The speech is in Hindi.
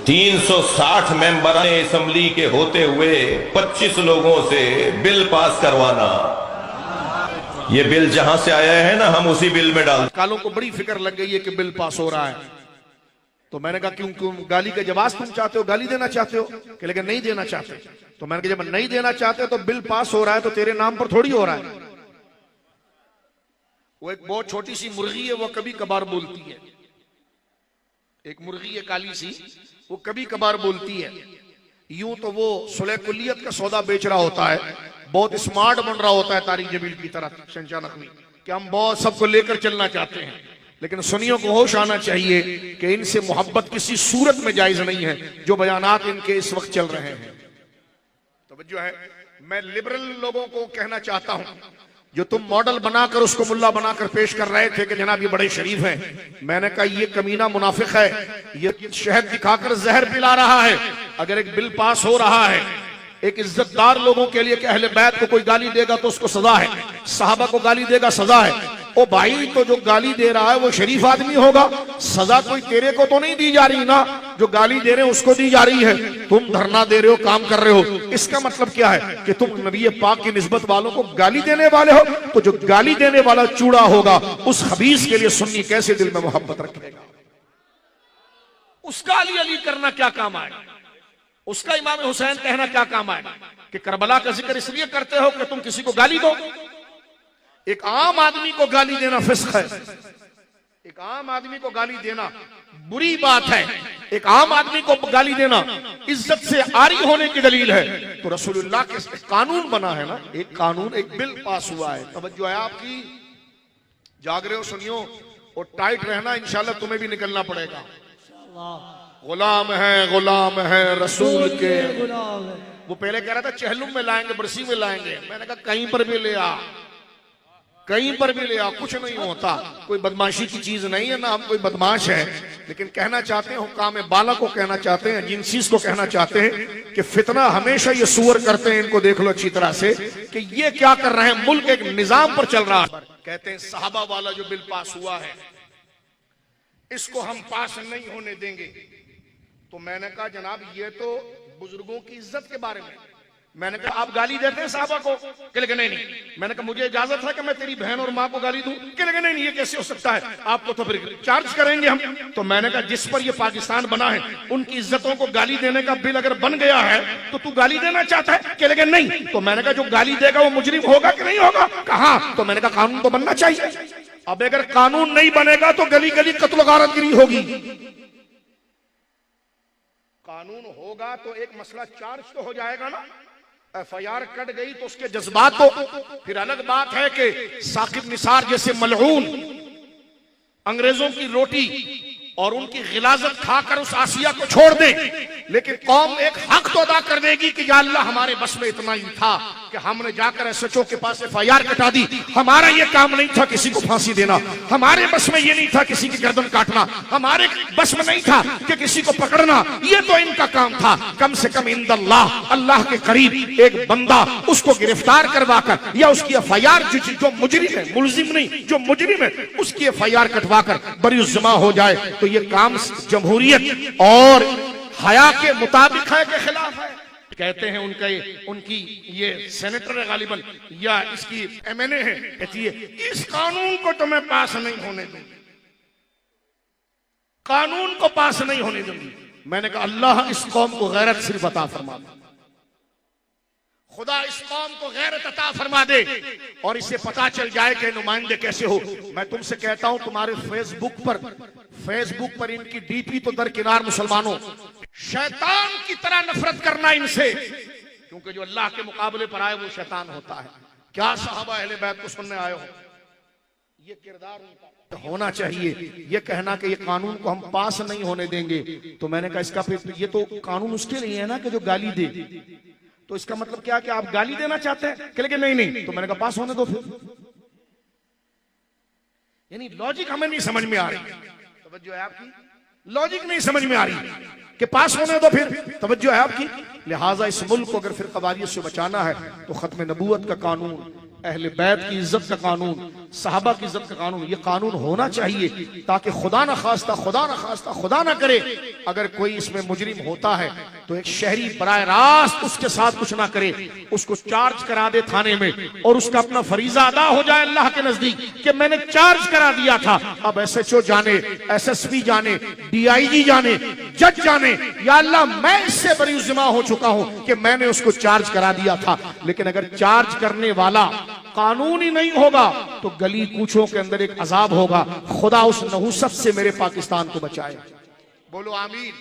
360 मेंबर असेंबली के होते हुए 25 लोगों से बिल पास करवाना, ये बिल जहां से आया है ना, हम उसी बिल में डाल। कालों को बड़ी फिक्र लग गई है कि बिल पास हो रहा है, तो मैंने कहा क्यों गाली का जवाब तुम चाहते हो, गाली देना चाहते हो? कि लेकिन नहीं देना चाहते। तो मैंने कहा जब नहीं देना चाहते तो बिल पास हो रहा है तो तेरे नाम पर थोड़ी हो रहा है। वो एक बहुत छोटी सी मुर्गी है, वो कभी कभार बोलती है। एक मुर्गी है काली सी, वो कभी कभार बोलती है। यूं तो वो सुलह कुल्लियत का सौदा बेच रहा होता है, बहुत स्मार्ट बन रहा होता है तारिक जमील की तरह शहंशाह नकवी, कि हम बहुत सबको लेकर चलना चाहते हैं। लेकिन सुनियों को होश आना चाहिए कि इनसे मोहब्बत किसी सूरत में जायज नहीं है जो बयानात इनके इस वक्त चल रहे हैं। तो जो है, मैं लिबरल लोगों को कहना चाहता हूं, जो तुम मॉडल बनाकर उसको मुल्ला बनाकर पेश कर रहे थे कि जनाब ये बड़े शरीफ हैं, मैंने कहा ये कमीना मुनाफिक है, ये शहद दिखाकर जहर पिला रहा है। अगर एक बिल पास हो रहा है एक इज्जतदार लोगों के लिए कि अहले बैत को कोई गाली देगा तो उसको सजा है, सहाबा को गाली देगा सजा है। ओ भाई, तो जो गाली दे रहा है वो शरीफ आदमी होगा, सजा कोई तेरे को तो नहीं दी जा रही ना, जो गाली दे रहे हैं उसको दी जा रही है। तुम धरना दे रहे हो, काम कर रहे हो, इसका मतलब क्या है कि तुम नबी पाक की निस्बत वालों को गाली देने वाले हो। तो जो गाली देने वाला चूड़ा होगा उस खबीस के लिए सुन्नी कैसे दिल में मोहब्बत रखेगा? उसका अली अली करना क्या काम आएगा? उसका इमाम हुसैन कहना क्या काम आएगा? कि करबला का जिक्र इसलिए करते हो कि तुम किसी को गाली दो। एक आम आदमी को गाली देना फिस्क है, एक आम आदमी को गाली देना बुरी बात है, एक आम आदमी को गाली देना इज्जत से आरी होने की दलील है। तो रसूलुल्लाह के कानून बना है ना, एक कानून, एक बिल पास हुआ है। तवज्जो है आपकी, जाग रहे हो, सुनियो, और टाइट रहना, इंशाल्लाह तुम्हें भी निकलना पड़ेगा। गुलाम है रसूल के। वो पहले कह रहा था चहलुम में लाएंगे, बरसी में लाएंगे, मैंने कहा कहीं पर भी ले आ, कहीं पर भी ले आ, कुछ नहीं होता। कोई बदमाशी की चीज नहीं है ना, हम कोई बदमाश है। लेकिन कहना चाहते हैं, हुक्काम बाला को कहना चाहते हैं, जिनसीस को कहना चाहते हैं कि फितना हमेशा ये सुअर करते हैं, इनको देख लो अच्छी तरह से कि ये क्या कर रहे हैं। मुल्क एक निजाम पर चल रहा है। कहते हैं सहाबा वाला जो बिल पास हुआ है इसको हम पास नहीं होने देंगे। तो मैंने कहा जनाब ये तो बुजुर्गों की इज्जत के बारे में। मैंने कहा आप गाली देते हैं साहबा को? कि लेकिन नहीं। मैंने कहा मुझे इजाजत है कि मैं तेरी बहन और माँ को गाली दूं? कि लेकिन नहीं, ये कैसे हो सकता है, आपको तो फिर चार्ज करेंगे हम। तो मैंने कहा जिस पर ये पाकिस्तान बना है उनकी इज्जतों को गाली देने का बिल अगर बन गया है तो तू गाली देना चाहता है? कि लेकिन नहीं। तो मैंने कहा जो गाली देगा वो मुजरिम होगा कि नहीं होगा? कहा। तो मैंने कहा कानून तो बनना चाहिए। अब अगर कानून नहीं बनेगा तो गली गली कत्ल गारतगिरी होगी। कानून होगा तो एक मसला चार्ज तो हो जाएगा ना। एफआईआर कट गई तो उसके जज्बात तो फिर अलग बात है कि साकिब निसार जैसे मलऊन अंग्रेजों की रोटी और उनकी गिलाजत खाकर उस आसिया को छोड़ दे, लेकिन कौम एक हक तो अदा कर देगी कि या अल्लाह हमारे बस में इतना ही था कि हमने जाकर एसएचओ के पास एफआईआर कटा दी। हमारा ये काम नहीं था किसी को फांसी देना, हमारे बस में ये नहीं था किसी की गर्दन काटना, हमारे बस में नहीं था कि किसी को पकड़ना, ये तो इनका काम था। कम से कम इंदल्लाह, अल्लाह के करीब एक बंदा उसको गिरफ्तार करवाकर या उसकी एफआईआर जो मुजरिम है, मुलजिम नहीं, जो मुजरिम है उसकी एफआईआर कटवाकर बरीउज़्ज़मा हो जाए तो ये काम जमहूरियत और हया के मुताबिक है के खिलाफ है। कहते हैं उनकी ये सेनेटर है गालिबन या इसकी एमएनए है, कहती है इस कानून को तो मैं पास नहीं होने दूंगी, कानून को पास नहीं होने दूंगी। मैंने कहा अल्लाह इस कौम को गैरत सिर्फ अता फरमा दे, खुदा इस कौम को गैरत अता फरमा दे और इसे पता चल जाए कि नुमाइंदे कैसे हो। मैं तुमसे कहता हूं तुम्हारे फेसबुक पर इनकी डीपी तो दरकिनार, मुसलमानों शैतान की तरह नफरत करना इनसे, क्योंकि जो अल्लाह के मुकाबले पर आए वो शैतान होता है। क्या सहाबा अहले बैत को सुनने आए हो? ये किरदार उनका होना चाहिए। ये कहना कि ये कानून को हम पास नहीं होने देंगे, तो मैंने कहा इसका फिर ये तो कानून उसके लिए है ना कि जो गाली दे, तो इसका मतलब क्या कि आप गाली देना चाहते हैं? कि लेकिन नहीं। तो मैंने कहा पास होने दो फिर। यानी लॉजिक हमें नहीं समझ में आ रही, तवज्जो है आपकी, लॉजिक नहीं समझ में आ रही कि पास होने दो फिर, तवज्जो है आपकी। लिहाजा इस मुल्क को अगर फिर कबालियत से बचाना है तो खत्म नबूवत का कानून, अहले बैत की इज्जत का कानून, सहाबा की इज्जत का कानून, ये कानून होना चाहिए ताकि खुदा न खुदा न करे अगर कोई इसमें मुजरिम होता है तो एक शहरी बराह रास्त उसके साथ कुछ ना करे, उसको चार्ज करा दे थाने में और उसका अपना फरीजा अदा हो जाए अल्लाह के नजदीक कि मैंने चार्ज करा दिया था। अब SHO जाने, SSP जाने, DIG जाने, जज जाने, या अल्लाह मैं इससे बरी जिम्मा हो चुका हूं कि मैंने उसको चार्ज करा दिया था। लेकिन अगर चार्ज करने वाला कानून ही नहीं होगा तो गली कूचों के अंदर एक अजाब होगा। खुदा उस नहुसत से मेरे पाकिस्तान को बचाए। बोलो आमीन।